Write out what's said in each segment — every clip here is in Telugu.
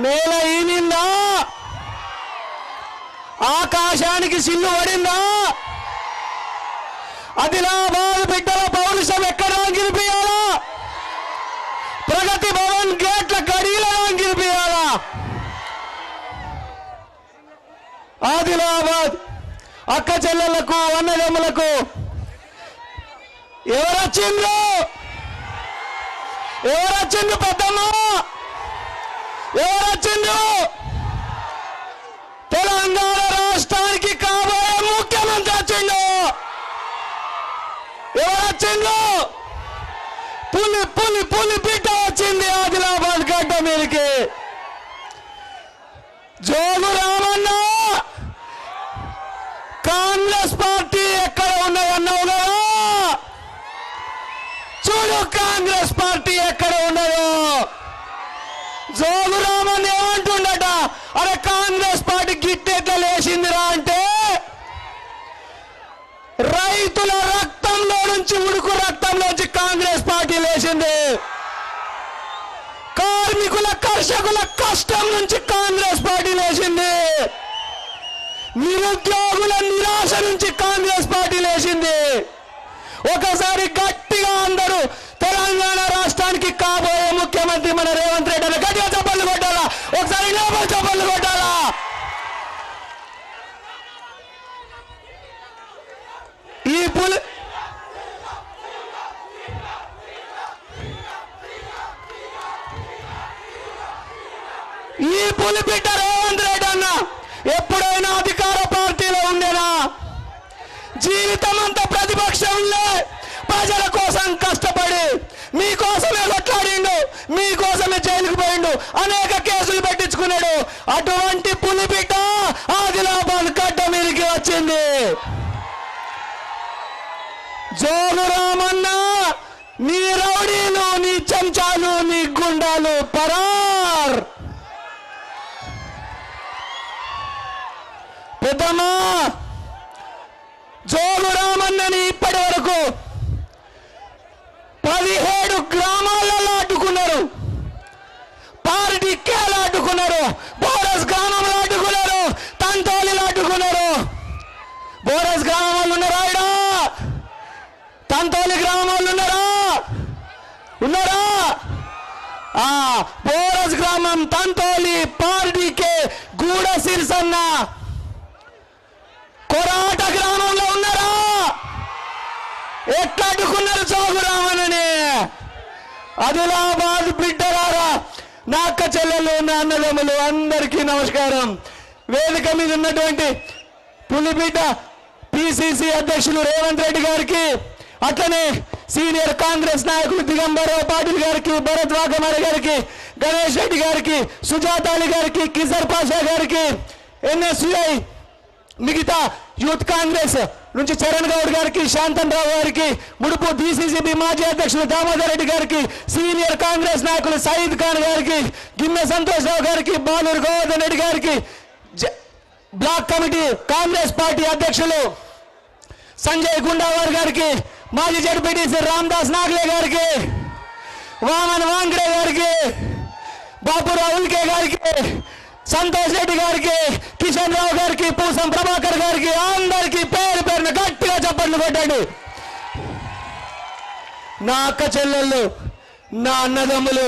నేల ఈనిందా? ఆకాశానికి సిల్లు పడిందా? ఆదిలాబాద్ బిడ్డల పౌరుషం ఎక్కడ గిరిపియాలా? ప్రగతి భవన్ గేట్ల గడియలను గిరిపియాలా? ఆదిలాబాద్ అక్క చెల్లెళ్లకు అన్నదమ్ములకు ఎవరొచ్చిండ్రు? ఎవరొచ్చిండ్రు? పెద్దమ్మ ఎవరొచ్చిండ్రు? తెలంగాణ రాష్ట్రానికి కాబోయే ముఖ్యమంత్రి వచ్చిండు. ఎవరొచ్చిండ్రు? పులి పులి పులి బిడ్డ వచ్చింది ఆదిలాబాద్ గడ్డ మీదకి. జోగు రామన్న, కాంగ్రెస్ పార్టీ ఎక్కడ ఉన్నదన్నావు కదా? చూడు కాంగ్రెస్ పార్టీ ఎక్కడ ఉన్నదో. జోగు రామన్ ఏమంటుండట, అరే కాంగ్రెస్ పార్టీ గిట్టెట్లా లేచిందిరా అంటే, రైతుల రక్తంలో నుంచి, ఉడుకు రక్తంలోంచి కాంగ్రెస్ పార్టీ లేచింది. కార్మికుల కర్షకుల కష్టం నుంచి కాంగ్రెస్ పార్టీ లేచింది. నిరుద్యోగుల నిరాశ నుంచి కాంగ్రెస్ పార్టీ లేచింది. ఒకసారి గట్టిగా అందరూ తెలంగాణ రాష్ట్రానికి కాబోయే ముఖ్యమంత్రి మన రేవంత్ రెడ్డి అని గట్టిగా చప్పట్లు కొట్టాలా? ఒకసారి చప్పట్లు కొట్టాలా? ఈ పులి బిడ్డ రేవంత్ రెడ్డి అన్న ఎప్పుడైనా అధికార పార్టీలో ఉండేనా? జీవితం అంతా ప్రతిపక్షంలో ప్రజల కోసం కష్టపడి మీకోసమే కొట్లాడిండు, మీకోసమే జైలుకు పోయిండు, అనేక కేసులు పెట్టించుకున్నాడు. అటువంటి పులి బిడ్డ ఆదిలాబాద్ గడ్డ మీదకి వచ్చింది. జోగు రామన్న, నీ రౌడీలు, నీ చెంచాలు, నీ గుండాలు పరార్. పెద్దమ్మా, జోగు రామన్నని ఇప్పటి వరకు 17 గ్రామాలలో అడ్డుకున్నారు, పార్టీకేలు అడ్డుకున్నారు, బోరస్ గ్రామంలో అడ్డుకున్నారు, తంతోలిలో అడ్డుకున్నారు. బోరస్ గ్రామం వాళ్ళు ఉన్నారా? ఇడా తంతోలి గ్రామం వాళ్ళు ఉన్నారా? బోరస్ గ్రామం, తంతోలి, పార్టీకే, గూడ సిరిసన్న, కొరాట గ్రామంలో ఉన్నారా? ఎట్లా అడ్డుకున్నారు జోగు రామన్నని? ఆదిలాబాద్ బిడ్డలారా, నా అక్క చెల్లెలు, నా అన్నదమ్ములు అందరికీ నమస్కారం. వేదిక మీద ఉన్నటువంటి పులిబిడ్డ పిసిసి అధ్యక్షులు రేవంత్ రెడ్డి గారికి, అట్లనే సీనియర్ కాంగ్రెస్ నాయకులు దిగంబరరావు పాటిల్ గారికి, భరత్ వాకమారి గారికి, గణేష్ రెడ్డి గారికి, సుజాత అలీ గారికి, కిజర్ పాషా గారికి, ఎన్ఎస్యుఐ మిగతా యూత్ కాంగ్రెస్ నుంచి చరణ్ గౌడ్ గారికి, శాంతన్ రావు గారికి, ముడుపు డిసిసిబి మాజీ అధ్యక్షులు దామోదర్ రెడ్డి గారికి, సీనియర్ కాంగ్రెస్ నాయకులు సయీద్ ఖాన్ గారికి, గిన్నె సంతోష్ రావు గారికి, బాలూరు గోవర్ధన్ రెడ్డి గారికి, బ్లాక్ కమిటీ కాంగ్రెస్ పార్టీ అధ్యక్షులు సంజయ్ గుండావార్ గారికి, మాజీ జడ్పీటీసీ రామ్దాస్ నాగ్లే గారికి, వామన్ వాంగ్డే గారికి, బాపురావు ఉల్కే గారికి, సంతోష్ రెడ్డి గారికి, కిషన్ రావు గారికి, పూసం ప్రభాకర్ గారికి, అందరికీ పేరు పేరున గట్టిగా చప్పట్లు కొట్టండి. నా అక్క చెల్లెళ్ళు, నా అన్నదమ్ములు,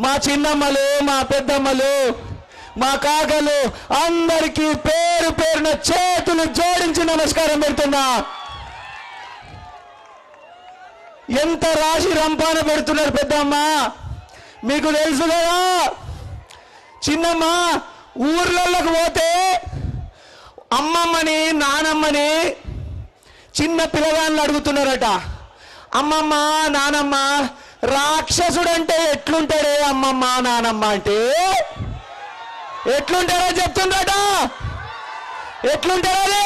మా చిన్నమ్మలు, మా పెద్దమ్మలు, మా కాకలు అందరికీ పేరు పేరున చేతులు జోడించి నమస్కారం పెడుతున్నా. ఎంత రాశి రంపాన పెడుతున్నారు పెద్దమ్మ, మీకు తెలుసు కదా. చిన్నమ్మ ఊర్లలోకి పోతే అమ్మమ్మని, నానమ్మని చిన్న పిల్లగాళ్ళు అడుగుతున్నారట. అమ్మమ్మ, నానమ్మ, రాక్షసుడంటే ఎట్లుంటాడే అమ్మమ్మ, నానమ్మ అంటే ఎట్లుంటారో చెప్తుండట. ఎట్లుంటారే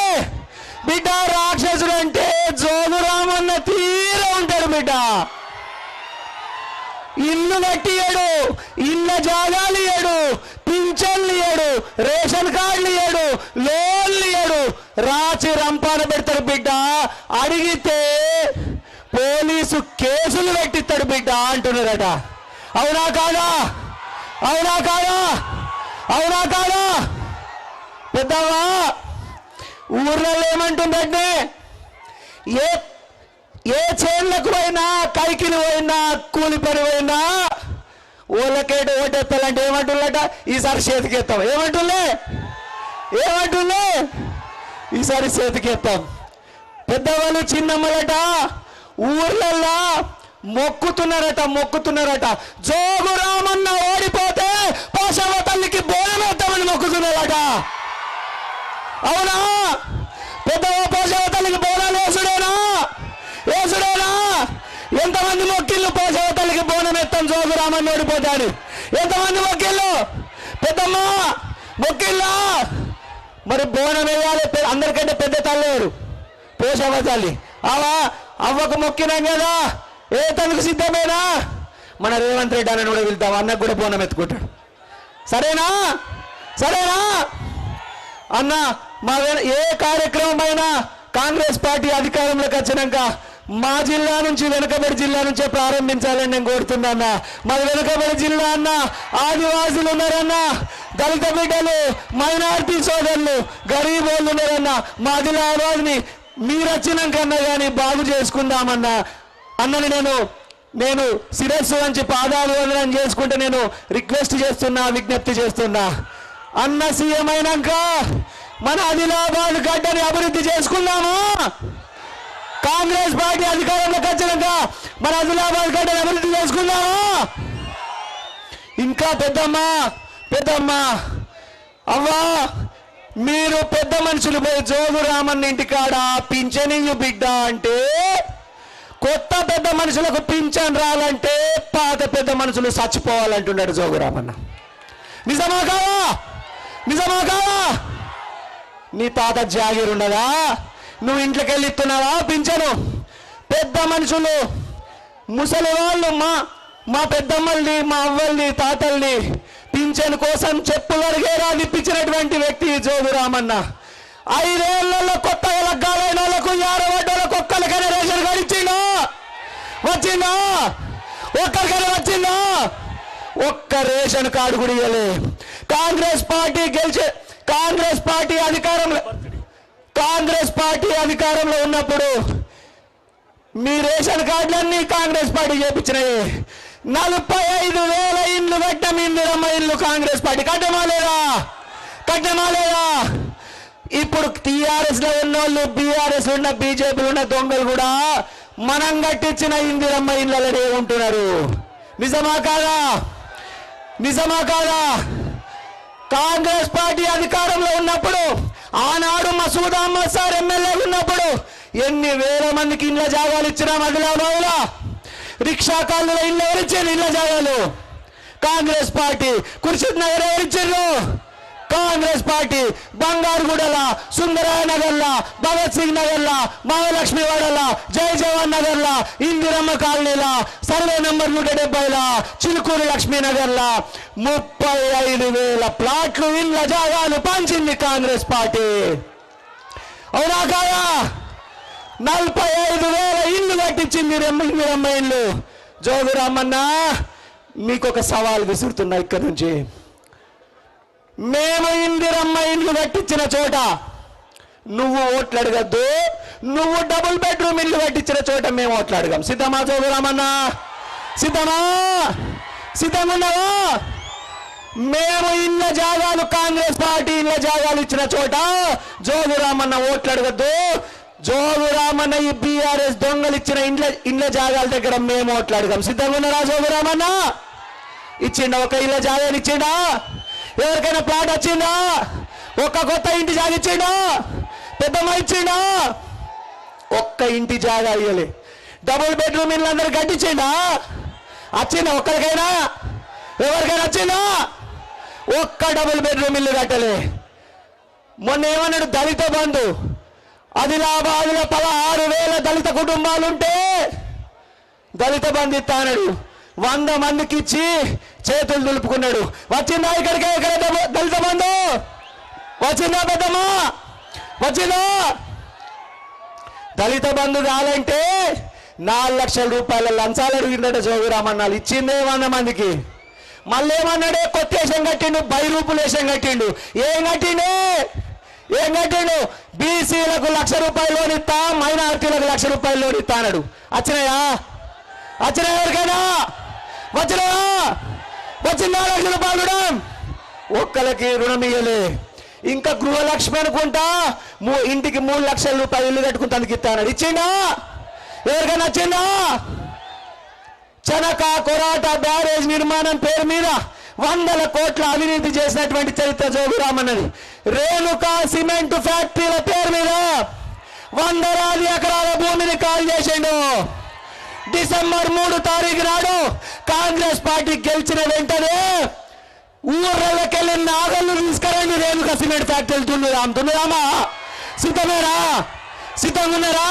బిడ్డ? రాక్షసుడు అంటే జోగు రామన్న తీరే ఉంటాడు బిడ్డ. ఇల్లు కట్టియాడు, ఇళ్ళ జాగాలు ఇయ్యాడు, పింఛన్లు ఇయ్యాడు, రేషన్ కార్డులు ఇయ్యాడు, లోన్లు ఇయ్యాడు, రాచి రంపాన పెడతాడు బిడ్డ. అడిగితే పోలీసు కేసులు పెట్టిస్తాడు బిడ్డ అంటున్నారట. అవునా కాదా? అవునా కాదా? అవునా కాదా? పెద్దవా ఊర్లలో ఏమంటుందంటే ఏ ఏ చేన్లకు పోయినా కైకిలు పోయినా కూలి పని పోయినా ఓళ్ళకేట ఓటెత్తాలంటే ఏమంటున్నట ఈసారి చేతికెత్తాం. ఏమంటుండే ఈసారి చేతికెత్తాం. పెద్దవాళ్ళు చిన్నమ్మలట ఊర్లల్లో మొక్కుతున్నారట. జోగు రామన్న ఓడిపోతే పోషమ్మ తల్లికి బోనమేద్దామని మొక్కుతున్నారట. అవునా? పెద్దవ పోషమ్మ తల్లికి బోనాలు వేసుడేనా? ఎంతమంది మొక్కిళ్ళు పోషమ్మ తల్లికి బోనం ఎత్తాం జోగు రామన్న ఓడిపోతాడు? ఎంతమంది మొక్కిళ్ళు? పెద్దమ్మ మొక్కిళ్ళా? మరి బోనం వేయాలి. అందరికంటే పెద్ద తల్లేరు పోషమ్మ తల్లి. అవ్వకు మొక్కినాం కదా, ఏ తల్లికి సిద్ధమేనా? మన రేవంత్ రెడ్డి అని కూడా వెళ్తాం, అన్నకు కూడా బోనం ఎత్తుకుంటాడు. సరేనా అన్న? మా ఏ కార్యక్రమం అయినా కాంగ్రెస్ పార్టీ అధికారంలోకి వచ్చినాక మా జిల్లా నుంచి, వెనుకబడి జిల్లా నుంచే ప్రారంభించాలని నేను కోరుతున్నా. మా వెనుకబడి జిల్లా అన్న ఆదివాసులు ఉన్నారన్న, దళిత బిడ్డలు, మైనారిటీ సోదరులు, గరీబ్ వాళ్ళు ఉన్నారన్న. మా ఆదిలాబాద్ని మీరు వచ్చినాకన్నా కానీ బాగు చేసుకుందామన్నా. అన్నని నేను శిరస్సు వంచి పాదాలు వందనం చేసుకుంటే నేను రిక్వెస్ట్ చేస్తున్నా, విజ్ఞప్తి చేస్తున్నా. అన్న సీఎం అయినాక మన ఆదిలాబాద్ గడ్డని అభివృద్ధి చేసుకుందామా? కాంగ్రెస్ పార్టీ అధికారంలోకి వచ్చినాక మన ఆదిలాబాద్ గడ్డని అభివృద్ధి చేసుకుందామా? ఇంకా పెద్దమ్మ అవ్వా, మీరు పెద్ద మనుషులు పోయి జోగు రామన్న ఇంటికాడ పింఛనియ్యు బిడ్డ అంటే, కొత్త పెద్ద మనుషులకు పింఛన్ రాలంటే పాత పెద్ద మనుషులు చచ్చిపోవాలంటున్నాడు జోగు రామన్న. నిజమా కావా? నీ తాత జాగీర్ ఉండదా? నువ్వు ఇంట్లోకి వెళ్ళి ఇస్తున్నావా పింఛను? పెద్ద మనుషులు, ముసలి వాళ్ళు, మా పెద్దమ్మల్ని, మా అవ్వల్ని, తాతల్ని పింఛన్ కోసం చెప్పులు అడిగేరా నిప్పించినటువంటి వ్యక్తి జోగు రామన్న. 5 ఏళ్లలో కొత్తగా లగ్గాలైన వాళ్ళకు, యారవడ్డలకు ఒక్కరికైనా రేషన్ కార్డు వచ్చిందా? ఒక్కరికైనా వచ్చిందా? ఒక్క రేషన్ కార్డు కూడా ఇవ్వలే. కాంగ్రెస్ పార్టీ అధికారంలో ఉన్నప్పుడు మీ రేషన్ కార్డులన్నీ కాంగ్రెస్ పార్టీ చేపించినాయి. 45,000 ఇండ్లు కట్టాం, ఇందిరమ్మ ఇల్లు కాంగ్రెస్ పార్టీ కట్టమా లేదా? ఇప్పుడు టీఆర్ఎస్ లో ఉన్నోళ్ళు, బీఆర్ఎస్ ఉన్న, బీజేపీ ఉన్న దొంగలు కూడా మనం కట్టించిన ఇందిరమ్మ ఇళ్ళనే ఉంటున్నారు. నిజమా కాదా? కాంగ్రెస్ పార్టీ అధికారంలో ఉన్నప్పుడు, ఆనాడు మసూద్ అహ్మద్ సార్ ఎమ్మెల్యే ఉన్నప్పుడు ఎన్ని వేల మందికి ఇళ్ళ జాగాలు ఇచ్చినా ఆదిలాబాద్లో. రిక్షా కాళ్ళలో ఇళ్ళు ఎవరిచ్చారు? ఇళ్ళ జాగాలు కాంగ్రెస్ పార్టీ. ఖుర్షిద్ నగర్ ఎవరిచ్చారు? కాంగ్రెస్ పార్టీ. బంగారుగూడల, సుందరాయ నగర్ల, భగత్ సింగ్ నగర్ల, మహాలక్ష్మి వాడల, జై జవాన్ నగర్ల, ఇందిరమ్మ కాలనీల, సర్వే నంబర్ 170ల, చిలుకూరు లక్ష్మీనగర్ల 35,000 ప్లాట్లు, ఇళ్ళ జాగాలు పంచింది కాంగ్రెస్ పార్టీ. అవునా కాదా? 45,000 ఇళ్ళు కట్టించింది ఇందిరమ్మ ఇల్లు. జోగు రామన్న, మీకు ఒక సవాల్ విసురుతున్నా ఇక్కడి నుంచి. మేము ఇందిరమ్మ ఇల్లు కట్టించిన చోట నువ్వు ఓట్లు అడగద్దు, నువ్వు డబుల్ బెడ్రూమ్ ఇల్లు కట్టించిన చోట మేము ఓట్లు అడగాం. సిద్ధమా జోగు రామన్న? సిద్ధంగా ఉన్నావా? మేము ఇళ్ళ జాగాలు, కాంగ్రెస్ పార్టీ ఇళ్ళ జాగాలు ఇచ్చిన చోట జోగు రామన్న ఓట్లు అడగద్దు. జోగు రామన్న ఈ బీఆర్ఎస్ దొంగలు ఇచ్చిన ఇళ్ళ జాగాల దగ్గర మేము ఓట్లు అడగాం. సిద్ధంగా ఉన్నారా జోగు రామన్న? ఇచ్చిండా? ఒక ఇళ్ళ జాగాలు ఇచ్చిండా? ఎవరికైనా ప్లాట్ వచ్చిందా? ఒక్క కొత్త ఇంటి జాగా ఇచ్చిండా? పెద్దమ్మ ఇచ్చిండా? ఒక్క ఇంటి జాగా ఇవ్వలే. డబుల్ బెడ్రూమ్ ఇల్లు అందరు కట్టించిండా? వచ్చిందా? ఒక్కరికైనా, ఎవరికైనా వచ్చిందా? ఒక్క డబుల్ బెడ్రూమ్ ఇల్లు కట్టలే. మొన్న ఏమన్నాడు? దళిత బంధు. ఆదిలాబాద్లో 16,000 దళిత కుటుంబాలుంటే దళిత బంధు ఇస్తా అన్నాడు. 100 మందికి ఇచ్చి చేతులు దులుపుకున్నాడు. వచ్చిందా ఇక్కడికి? ఇక్కడ దళిత బంధు వచ్చిందా? పెద్దమ్మా వచ్చిందా? దళిత బంధు కావాలంటే 4 లక్షల రూపాయల లంచాలు అడిగిందట జోగు రామన్న. ఇచ్చిందే 100 మందికి. మళ్ళీ ఏమన్నాడే, కొత్త వేషం కట్టిండు, బైరూపులు వేషం కట్టిండు. ఏం కట్టిండు? బీసీలకు ₹1,00,000 లోన్ ఇస్తా, మైనార్టీలకు ₹1,00,000 లోన్ ఇస్తా అన్నాడు. వచ్చినాయా? ఎవరికైనా వచ్చినాయా? వచ్చిందా ₹1,00,000 రుణం? ఒక్కలకి రుణం ఇయ్యలే. ఇంకా గృహలక్ష్మి అనుకుంటా ఇంటికి ₹3,00,000 ఇల్లు కట్టుకుంటానికి ఇస్తా అన్నాడు. ఇచ్చిండా? ఎవరికైనా వచ్చిందా? చనక కొరాట బ్యారేజ్ నిర్మాణం పేరు మీద 100 కోట్ల అవినీతి చేసినటువంటి చరిత్ర జోగురామన్నది. రేణుకా సిమెంట్ ఫ్యాక్టరీల పేరు మీద 100 ఎకరాల భూమిని కాల్ చేసిండు. డిసెంబర్ 3 తారీఖు నాడు కాంగ్రెస్ పార్టీ గెలిచిన వెంటనే ఊర్లకి వెళ్ళి నాగళ్ళు తీసుకురండి, రేణుకా సిమెంట్ ఫ్యాక్టరీలు దున్నుదామా? సిద్ధంగా ఉన్నారా?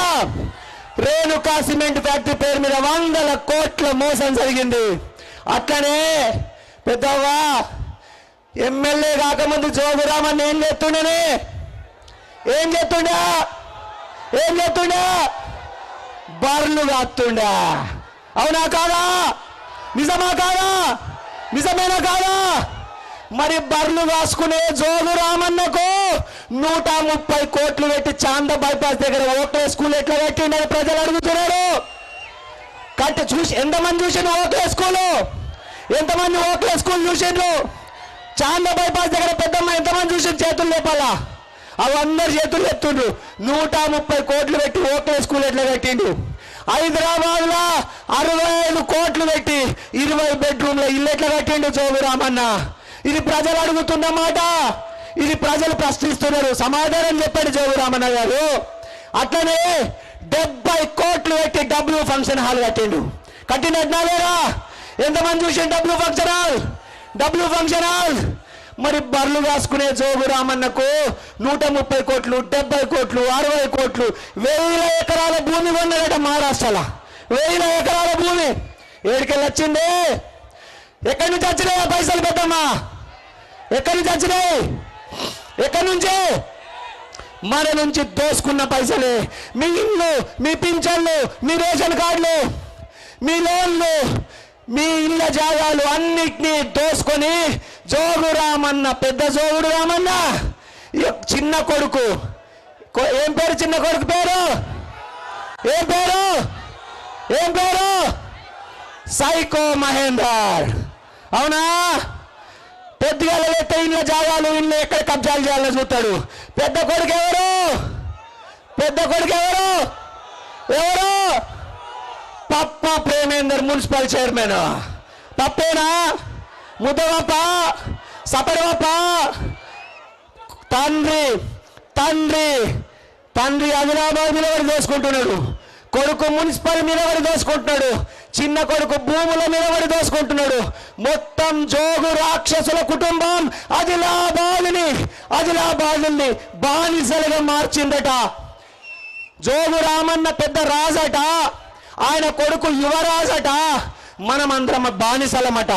రేణుకా సిమెంట్ ఫ్యాక్టరీ పేరు మీద 100 కోట్ల మోసం జరిగింది. అట్లనే పెద్దవ్వా ఎమ్మెల్యే కాకముందు జోగురామన్ ఏం చేస్తుండే? బర్లు కాస్తుండా. అవునా కాదా? నిజమేనా కాదా? మరి బర్లు కాసుకునే జోగురామన్నకు 130 కోట్లు పెట్టి చాంద బైపాస్ దగ్గర ఓట్లే స్కూల్ ఎట్లా పెట్టిండని ప్రజలు అడుగుతున్నారు. చూసి ఎంతమంది చూసిండ్రు ఓట్లే స్కూలు? ఎంతమంది ఓట్లే స్కూల్ చూసిండ్రు? చాంద బైపాస్ దగ్గర పెద్దమ్మ ఎంతమంది చూసి చేతులు లేపాలా? అవి అందరు చేతులు ఎత్తుండ్రు. 130 కోట్లు పెట్టి ఓట్లే స్కూల్ ఎట్లా పెట్టిండు? హైదరాబాద్ లో 65 కోట్లు పెట్టి 20 బెడ్రూమ్ల ఇల్లు ఎట్లా కట్టిండు జోగురామన్న? ఇది ప్రజలు అడుగుతున్న మాట, ఇది ప్రజలు ప్రశ్నిస్తున్నారు. సమాధానం చెప్పాడు జోగురామన్న గారు. అట్లనే 70 కోట్లు పెట్టి డబ్ల్యూ ఫంక్షన్ హాల్ కట్టినట్నా లేరా? ఎంతమంది చూసి డబ్ల్యూ ఫంక్షన్ హాల్? మరి బర్లు కాసుకునే జోగురామన్నకు 130 కోట్లు, 70 కోట్లు, 60 కోట్లు, 1000 ఎకరాల భూమి కొన్నాడట మహారాష్ట్రలో. 1000 ఎకరాల భూమి ఏడికెళ్ళి వచ్చింది? ఎక్కడి నుంచి వచ్చినాయా పైసలు పెద్దమ్మా? ఎక్కడి నుంచి? మన నుంచి దోసుకున్న పైసలే. మీ ఇల్లు, మీ పింఛన్లు, మీ రేషన్ కార్డులు, మీ లోన్లు, మీ ఇళ్ళ జాగాలు అన్నిటినీ దోసుకొని జోగురామన్న, పెద్ద జోగుడు రామన్న చిన్న కొడుకు, ఏం పేరు చిన్న కొడుకు పేరు? ఏం పేరు? సైకో మహేందర్. అవునా? పెద్దగా లేతే ఇళ్ళ జాగాలు, ఇల్లు ఎక్కడ కబ్జాలు చేయాలని చూస్తాడు. పెద్ద కొడుకు ఎవరు? పప్ప ప్రేమేందర్, మున్సిపల్ చైర్మన్. పప్పేనా? ముద్దవప్ప, సపరవప్ప. తండ్రి ఆదిలాబాద్ మీద వాడు దోసుకుంటున్నాడు, కొడుకు మున్సిపల్ మీద వాడు దోసుకుంటున్నాడు, చిన్న కొడుకు భూముల మీద వాడు దోసుకుంటున్నాడు. మొత్తం జోగు రాక్షసుల కుటుంబం ఆదిలాబాద్ని బానిసలుగా మార్చిందట. జోగురామన్న పెద్ద రాజట, ఆయన కొడుకు యువరాజట. మనమందరం బానిసలమట.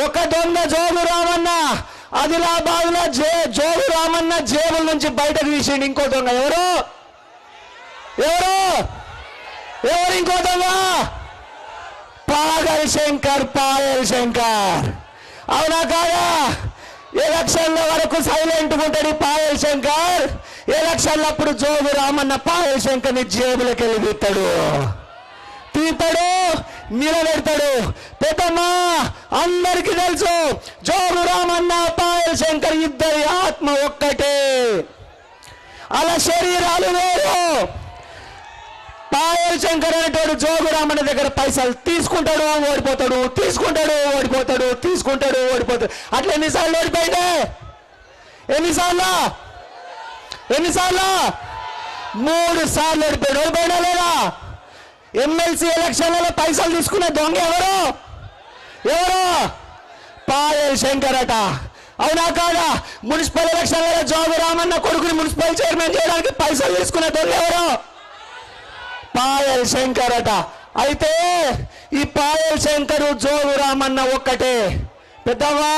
ఒక దొంగ జోగురామన్న ఆదిలాబాద్ లో జోగురామన్న జేబుల నుంచి బయటకు తీసిండు. ఇంకో దొంగ ఎవరు? ఇంకో దొంగ పాయల్ శంకర్. అవునా కాదా? ఎలక్షన్ల వరకు సైలెంట్ ఉంటాడు పాయల్ శంకర్. ఎలక్షన్ల అప్పుడు జోగురామన్న పాయల్ శంకర్ ని జేబులకు వెళ్ళి తీస్తాడు, నిలబెడతాడు. పెద్దమ్మా అందరికి తెలుసు, జోగురామన్న పాయల్ శంకర్ ఇద్దరి ఆత్మ ఒక్కటే, అలా శరీరాలు వేరు. పాయల్ శంకర్ అనేటోడు జోగురామన్న దగ్గర పైసలు తీసుకుంటాడు, ఓడిపోతాడు, అట్లా ఎన్నిసార్లు ఓడిపోయిందే? ఎన్నిసార్లు? 3 సార్లు ఓడిపోయాడు. ఓడిపోయినా లేదా? ఎమ్మెల్సీ ఎలక్షన్లలో పైసలు తీసుకునే దొంగ ఎవరు? పాయల్ శంకర్ అట. అవునా కాదా? మున్సిపల్ ఎలక్షన్లలో జోగురామన్న కొడుకుని మున్సిపల్ చైర్మన్ చేయడానికి పైసలు తీసుకునే దొంగ ఎవరు? పాయల్ శంకర్ అట. అయితే ఈ పాయల్ శంకరు జోగురామన్న ఒక్కటే. పెద్దవా,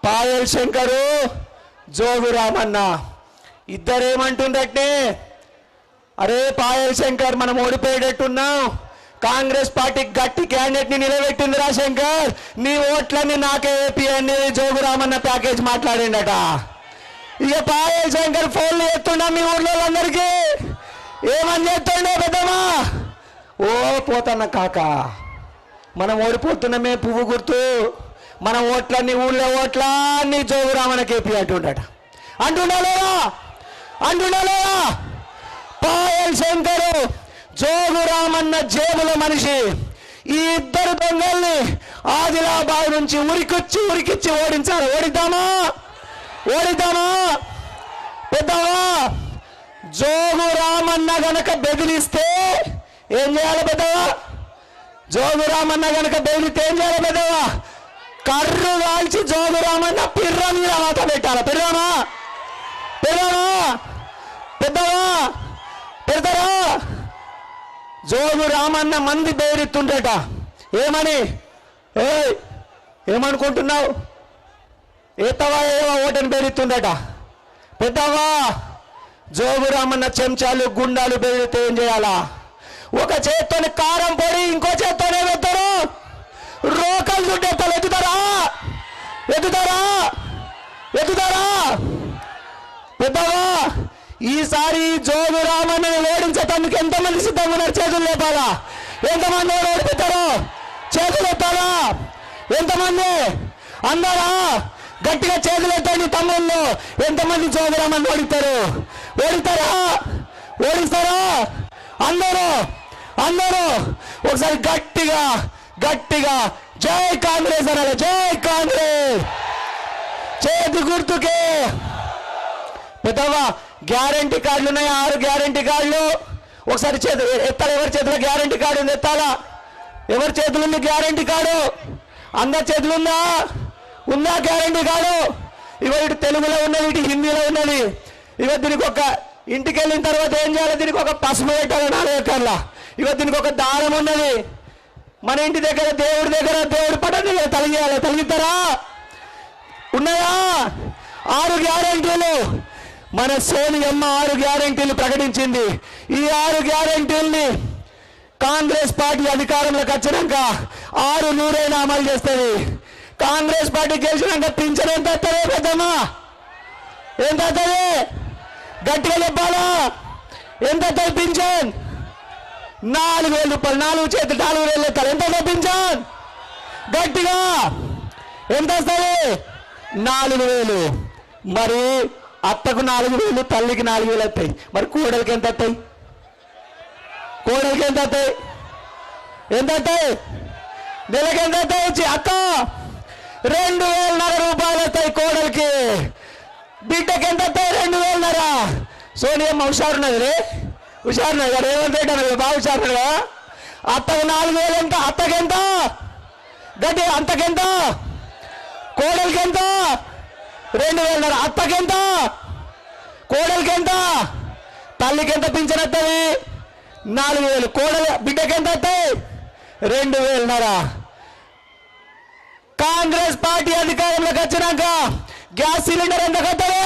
పాయల్ శంకరు జోగురామన్న ఇద్దరేమంటుండటే, అరే పాయల్ శంకర్ మనం ఓడిపోయేటట్టున్నాం, కాంగ్రెస్ పార్టీ గట్టి క్యాండిడేట్ ని నిలబెట్టింది రా శంకర్, నీ ఓట్లన్నీ నాకే ఏపీ అనేది జోగురామన్న ప్యాకేజ్ మాట్లాడిండట. ఇక పాయల్ శంకర్ ఫోన్లు ఎత్తుండ మీ ఊర్లో అందరికీ ఏమని చెప్తుండే పెద్దమ్మా, ఓ పోతన్న కాక మనం ఓడిపోతున్నామే పువ్వు గుర్తు, మన ఓట్లన్నీ ఊళ్ళో ఓట్లన్నీ జోగురామన్న కేపీ అంటుండట. అంటుండలేదా పాయల్ శంకర్ జోగురామన్న జేబుల మనిషి. ఈ ఇద్దరు దొంగల్ని ఆదిలాబాద్ నుంచి ఉరికిచ్చి ఓడించారు. ఓడిద్దామా పెద్దవా? జోగురామన్న గనక బెదిరిస్తే ఏం చేయాలి పెద్దవా? జోగురామన్న గనక బెదిరిస్తే ఏం చేయాలి పెద్దవా? కర్రు కాల్చి జోగురామన్న పిర్ర మీద వాత పెట్టాలి. పెడదామా పెద్దవా? పెడతారా? జోగురామన్న మంది బెదిరిస్తుండట. ఏమనుకుంటున్నావు? ఏతవా ఏవో ఓటని బెదిరిస్తుండట. పెద్దవా జోగురామన్న చెంచాలు గుండాలు బెదిరితే ఏం చేయాలా? ఒక చేత్తోని కారం పొడి, ఇంకో చేత్తోనే వెళ్తారు. రోకలు దుడ్డెత్తాలు ఎత్తుతారా? పెద్దవా ఈసారి జోగురామన్న ఓడించటానికి ఎంతమంది సిద్ధంగా ఉన్నారు? చేతులు లేపాలా? ఎంతమంది ఓడిపోతారో చేతులు ఎత్తాలా? ఎంతమంది? అందరా గట్టిగా చేతులు ఎత్తండి తమ్ముళ్ళు. ఎంతమంది జోగురామన్న ఓడిస్తారా? అందరూ ఒకసారి గట్టిగా జై కాంగ్రెస్ అనాలి. జై కాంగ్రెస్. చేతి గుర్తుకే. పెద్దవా గ్యారంటీ కార్డులు ఉన్నాయి, 6 గ్యారంటీ కార్డులు. ఒకసారి ఎత్తాలి. ఎవరి చేతిలో గ్యారంటీ కార్డు ఉంది? ఎత్తాలా? ఎవరి చేతులు ఉంది గ్యారంటీ కార్డు? అందరి చేతులు ఉందా గ్యారంటీ కార్డు? ఇటు తెలుగులో ఉన్నది, ఇటు హిందీలో ఉన్నది. దీనికి ఒక ఇంటికి వెళ్ళిన తర్వాత ఏం చేయాలి? దీనికి ఒక పసుపు పెట్టాలి 4 ఎకర్ల. దీనికి ఒక దారం ఉన్నది. మన ఇంటి దగ్గర దేవుడి పటాన్ని తలిగిస్తారా? ఉన్నాయా? 6 గ్యారంటీలు. మన సోనియమ్మ 6 గ్యారంటీలు ప్రకటించింది. ఈ 6 గ్యారంటీల్ని కాంగ్రెస్ పార్టీ అధికారంలోకి వచ్చినాక 6 అమలు చేస్తుంది. కాంగ్రెస్ పార్టీ గెలిచినాక పింఛన్ ఎంత వస్తుంది పెద్దమ్మా? ఎంత వస్తుంది? గట్టిగా చెప్పాలా? ఎంత వస్తుంది పింఛన్? 4,000 రూపాయలు. 4 చేతులు 4,000 ఎత్తారు. ఎంత వస్తుంది పింఛన్? గట్టిగా ఎంత వస్తుంది? 4,000. మరి అత్తకు 4,000, తల్లికి 4,000 వస్తాయి. మరి కోడలికి ఎంత వస్తాయి? ఎంత వస్తాయి? నెలకి ఎంత వస్తాయి? అక్క 2,500 రూపాయలు వస్తాయి కోడలికి. బిడ్డకి ఎంత వస్తాయి? 2,500. సోనియమ్మ హుషారున్నది కదా, రేవంత్ రెడ్డి అన్నది బాగా హుషారున్నదా? అత్తకు 4,000 ఎంత? అత్తకెంత? గట్టి అంతకెంత? కోడలికి ఎంత? 2,500. అత్తకెంత? కోడలికి ఎంత? తల్లికి ఎంత పింఛన్ వస్తుంది? 4,000. బిడ్డకి ఎంత వస్తాయి? 2,500. కాంగ్రెస్ పార్టీ అధికారంలోకి వచ్చినాక గ్యాస్ సిలిండర్ ఎంత కట్టాలి?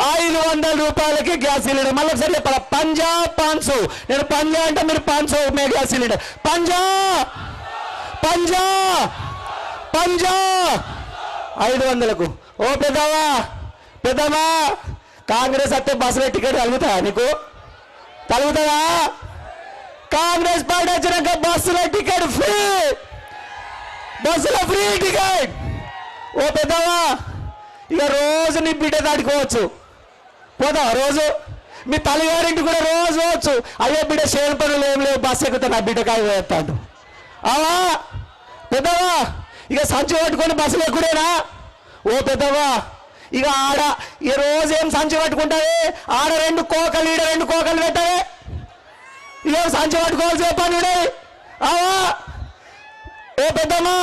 500 రూపాయలకి గ్యాస్ సిలిండర్. మళ్ళీ ఒకసారి చెప్పాలి. 500. నేను 500 అంటే మీరు 500 మే గ్యాస్ సిలిండర్. 500కు. ఓ పెద్దమ్మా కాంగ్రెస్ వస్తే బస్సులో టికెట్ తలుగుతాయా నీకు? తలుగుతాయా? కాంగ్రెస్ పార్టీ వచ్చినాక బస్సులో టికెట్ ఫ్రీ. టికెట్. ఓ పెద్దమ్మా ఇక రోజు నీ బిడ్డ దాటుకోవచ్చు. పోదా రోజు? మీ తల్లిగారింటి కూడా రోజు పోవచ్చు. అయ్యో బిడ్డ షేర్ పనులు ఏం లేవు, బస్సు ఎక్కుతా నా బిడ్డ కాయ వేస్తాడు. అవా పెద్దవా ఇక సంచి పట్టుకొని బస్సులు ఎక్కుడేనా? ఓ పెద్దవా ఇక ఆడ ఈ రోజు ఏం సంచి పట్టుకుంటావే? ఆడ 2 కోకలు, ఈడ 2 కోకలు పెట్టావే. ఇక సంచి పట్టుకోవాల్సి చెప్పాను. అవా ఓ పెద్దమ్మా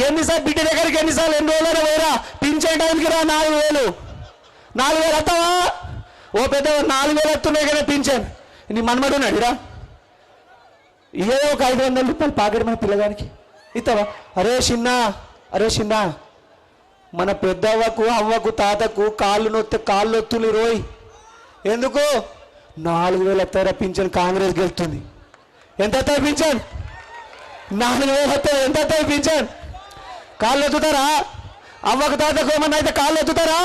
ఎన్నిసార్లు బిడ్డ దగ్గరికి ఎన్నిసార్లు 2 రోజులైనా వేరా? పింఛన్ టైంకి రా 4,000 వస్తావా? ఓ పెద్ద 4,000 వస్తున్నాయి కదా పింఛన్. నీ మన్మడు ఉన్నాడు రా, ఇదే ఒక 500 రూపాయలు పాకెట్ మన పిల్లగానికి ఇస్తావా? అరే చిన్న మన పెద్దవ్వకు, అవ్వకు, తాతకు కాళ్ళు నొత్తులు రోయ్. ఎందుకు? 4,000 వస్తారా పింఛన్? కాంగ్రెస్ గెలుస్తుంది. ఎంత వస్తాయి పింఛన్? 4,000 వస్తాయి. ఎంత వస్తాయి పింఛన్? కాళ్ళు ఎత్తుతారా? అవ్వకు తాతకు ఏమన్నా అయితే కాళ్ళు ఎత్తుతారా?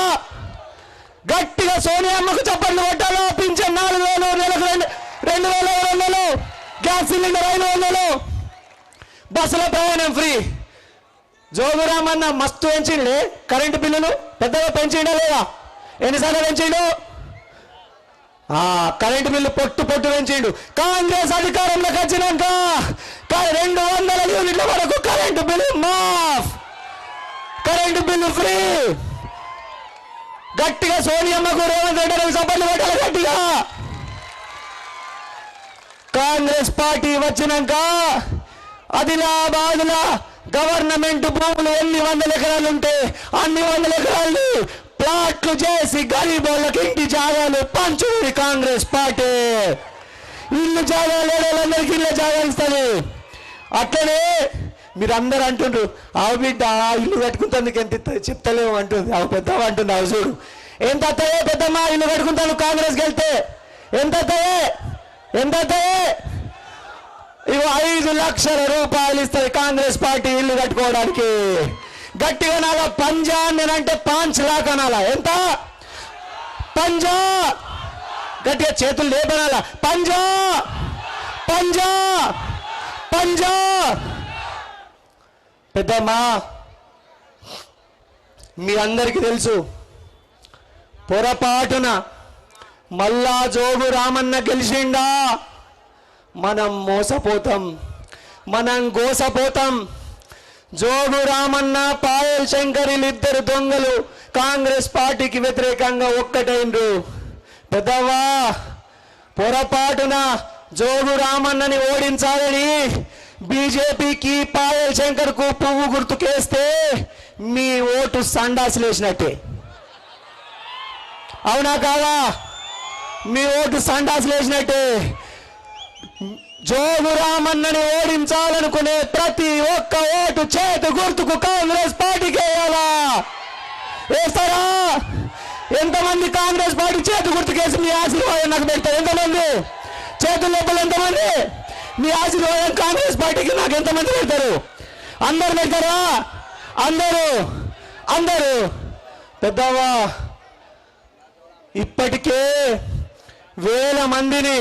గట్టిగా సోనియా అమ్మకు చప్పట్లు కొట్టాలో. పింఛన్ 4,000, నెలకు 2,200, గ్యాస్ సిలిండర్ 500, బస్సులో ప్రయాణం ఫ్రీ. జోగురామన్న మస్తు పెంచిండే కరెంటు బిల్లులు. పెద్దగా పెంచిండా లేదా? ఎన్నిసార్లు పెంచిండు? కరెంటు బిల్లు పొట్టు పెంచిండు. కాంగ్రెస్ అధికారంలోకి వచ్చినాక 200 యూనిట్ల వరకు కరెంటు బిల్లు మాఫ్, కరెంటు బిల్లు ఫ్రీ. గట్టిగా సోనియమ్మకు రేవంత్ రెడ్డి సభలు పెట్టాలి గట్టిగా. కాంగ్రెస్ పార్టీ వచ్చినాక ఆదిలాబాద్లో గవర్నమెంట్ భూములు ఎన్ని 100 ఎకరాలు ఉంటే అన్ని 100 ఎకరాలు ప్లాట్లు చేసి గరీబోళ్ళకి ఇంటి జాగాలు పంచుతుంది కాంగ్రెస్ పార్టీ. ఇల్లు జాగాలు లేడోళ్ళందరికీ ఇల్లు జాగా ఇస్తుంది. అట్లనే మీరు అందరూ అంటుండ్రు, ఆవు బిడ్డ ఇల్లు కట్టుకుంటందుకు ఎంత ఇస్తుంది చెప్తలేము అంటుంది. అవి పెద్దవా అంటుంది. అవి చూడు ఎంత వస్తాయే పెద్దమ్మా ఇల్లు కట్టుకుంటాను కాంగ్రెస్కి వెళ్తే. ఎంత వస్తాయే? ఎంత వస్తాయే? ఇవి 5 లక్షల రూపాయలు ఇస్తుంది కాంగ్రెస్ పార్టీ ఇల్లు కట్టుకోవడానికి. గట్టిగా నాలా పంజా నేనంటే 5 लाख అనాలా. ఎంత? పంజా. గట్టిగా చేతులు లేపనాలా. పంజా పంజా పంజా. పెద్దమ్మా మీ అందరికీ తెలుసు, పొరపాటున మళ్ళా జోగు రామన్న గెలిచిండా మనం మోసపోతాం, మనం గోసపోతాం. జోగు రామన్న పాయల్ శంకర్లు ఇద్దరు దొంగలు కాంగ్రెస్ పార్టీకి వ్యతిరేకంగా ఒక్కటైండ్రు. పెద్దవా పొరపాటున జోగు రామన్నని ఓడించాలని బీజేపీకి పాయల్ శంకర్ కు పువ్వు గుర్తుకేస్తే మీ ఓటు సండాసులేసినట్టే. అవునా కాదా? మీ ఓటు సండాసులేసినట్టే. జోగు రామన్నని ఓడించాలనుకునే ప్రతి ఒక్క ఓటు చేతు గుర్తుకు కాంగ్రెస్ పార్టీకి వేయాలా? వేస్తారా? ఎంతమంది కాంగ్రెస్ పార్టీ చేతు గుర్తుకేసి మీ ఆశీర్వాదం నాకు పెడతారు? ఎంతమంది? చేతుల లోపల ఎంతమంది? మీ ఆశీర్వాదం కాంగ్రెస్ పార్టీకి నాకు ఎంతమంది పెడతారు? అందరు పెడతారా? అందరూ అందరూ. పెద్దవా ఇప్పటికే 1000 మందిని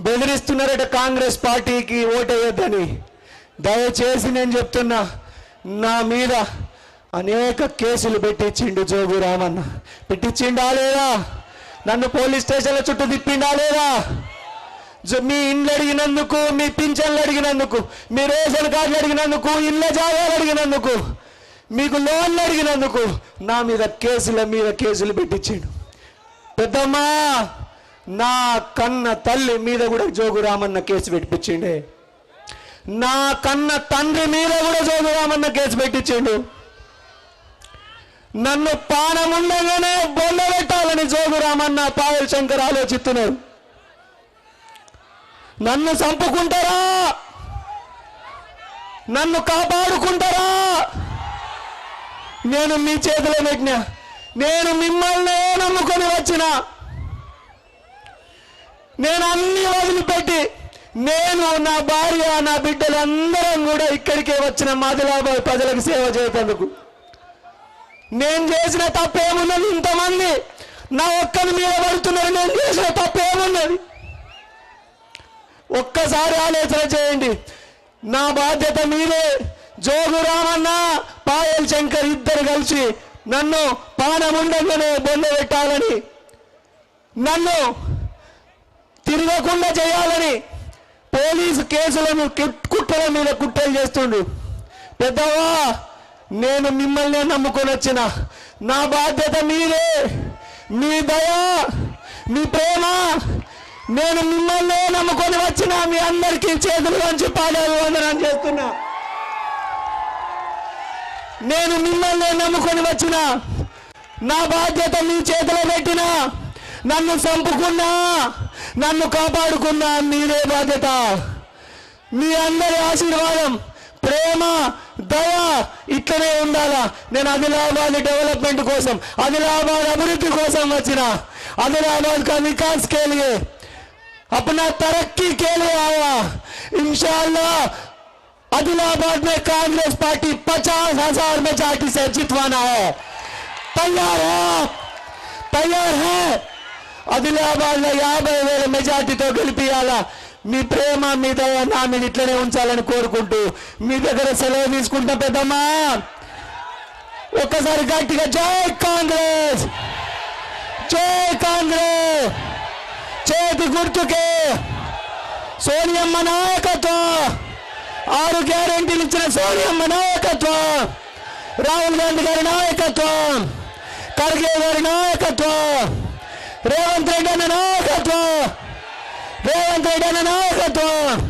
బెదిరిస్తున్నారట కాంగ్రెస్ పార్టీకి ఓటేయొద్దని. దయచేసి నేను చెప్తున్నా, నా మీద అనేక కేసులు పెట్టించిండు జోగు రామన్న. పెట్టించిండా లేదా? నన్ను పోలీస్ స్టేషన్ల చుట్టూ తిప్పిండా లేదా? మీ ఇండ్లు అడిగినందుకు, మీ పింఛన్లు అడిగినందుకు, మీ రేషన్ కార్డులు అడిగినందుకు, ఇళ్ళ జాగాలు అడిగినందుకు, మీకు లోన్లు అడిగినందుకు నా మీద కేసులు పెట్టించిండు. పెద్దమ్మా నా కన్న తల్లి మీద కూడా జోగు రామన్న కేసు పెట్టించిండే. నా కన్న తండ్రి మీద కూడా జోగు రామన్న కేసు పెట్టించిండు. నన్ను పానముండగానే బొంద పెట్టాలని జోగు రామన్న పాయల్ శంకర్ ఆలోచిస్తున్నారు. నన్ను చంపుకుంటారా? నన్ను కాపాడుకుంటారా? నేను మీ చేతిలో పెట్టినా. నేను మిమ్మల్ని నమ్ముకొని వచ్చిన. నేను అన్ని వదిలిపెట్టి, నేను నా భార్య నా బిడ్డలు అందరం కూడా ఇక్కడికే వచ్చిన ఆదిలాబాద్ ప్రజలకు సేవ చేసేందుకు. నేను చేసిన తప్పేమున్నది? ఇంతమంది నా ఒక్కని మీద పడుతున్నారు. నేను చేసిన తప్పేమున్నది? ఒక్కసారి ఆలోచన చేయండి. నా బాధ్యత మీదే. జోగు రామన్న పాయల్ శంకర్ ఇద్దరు కలిసి నన్ను పానముండంగానే బొంద పెట్టాలని, నన్ను తిరగకుండా చేయాలని పోలీసు కేసులను కుట్రల మీద కుట్రలు చేస్తుండు. పెద్దవా నేను మిమ్మల్ని నమ్ముకొని వచ్చిన. నా బాధ్యత మీదే. మీ దయ, మీ ప్రేమ. నేను మిమ్మల్ని నమ్ముకొని వచ్చిన. మీ అందరికీ చేతుల్లోంచి పాదాలు వందనం చేస్తున్నా. నేను మిమ్మల్ని నమ్ముకొని వచ్చిన. నా బాధ్యత మీ చేతిలో పెట్టిన. నన్ను చంపుకున్నా, నన్ను కాపాడుకున్నా మీరే బాధ్యత. మీ అందరి ఆశీర్వాదం, ప్రేమ, దయ ఇట్లనే ఉండాలా. నేను ఆదిలాబాద్ డెవలప్మెంట్ కోసం, ఆదిలాబాద్ అభివృద్ధి కోసం వచ్చిన. आदिलाबाद का विकास के लिए अपना तरक्की के लिए आया। इंशाअल्लाह आदिलाबाद में कांग्रेस पार्टी 50,000 मेजॉरिटी से जितवाना है। तैयार है? तैयार है? आदिलाबाद में 50,000 మెజార్టీతో గెలిపియాలా। మీ ప్రేమ మీ దయ నా మీద ఇట్లనే ఉంచాలని కోరుకుంటూ మీ దగ్గర సెలవు తీసుకుంటా పెద్దమ్మా। ఒక్కసారి గట్టిగా జై కాంగ్రెస్, జై కాంగ్రెస్, చేతి గుర్తుకే సోనియమ్మ నాయకత్వం, 6 గ్యారెంటీలు ఇచ్చిన సోనియమ్మ నాయకత్వం, రాహుల్ గాంధీ గారి నాయకత్వం, ఖర్గే గారి నాయకత్వం, రేవంత్ రెడ్డి అన్న నాయకత్వం, రేవంత్ రెడ్డి అన్న నాయకత్వం।